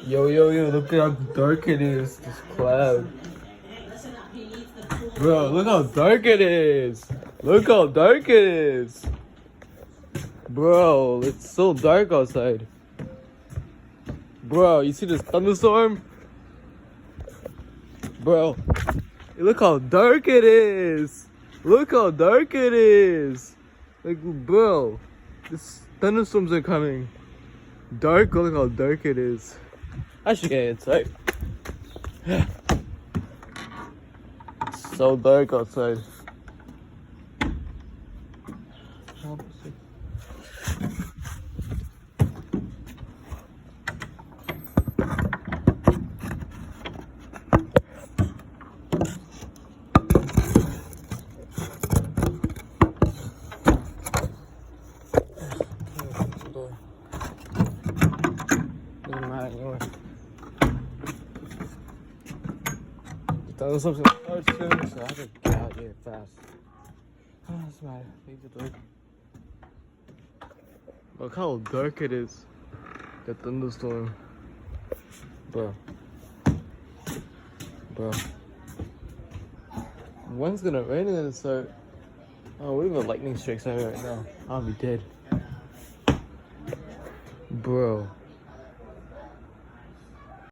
Yo, yo, yo, look at how dark it is, this cloud. Bro, look how dark it is. Look how dark it is. Bro, it's so dark outside. Bro, you see this thunderstorm? Bro, look how dark it is. Look how dark it is. Like, bro, this thunderstorms are coming. Dark, look how dark it is. I should get inside. It's so dark outside. Thunderstorms gonna start soon, so I have to get out here fast. Oh, that's my leave the door. Look how dark it is. The thunderstorm. Bro. When's gonna rain and then start? Oh, we have a lightning strike right now. I'll be dead. Bro.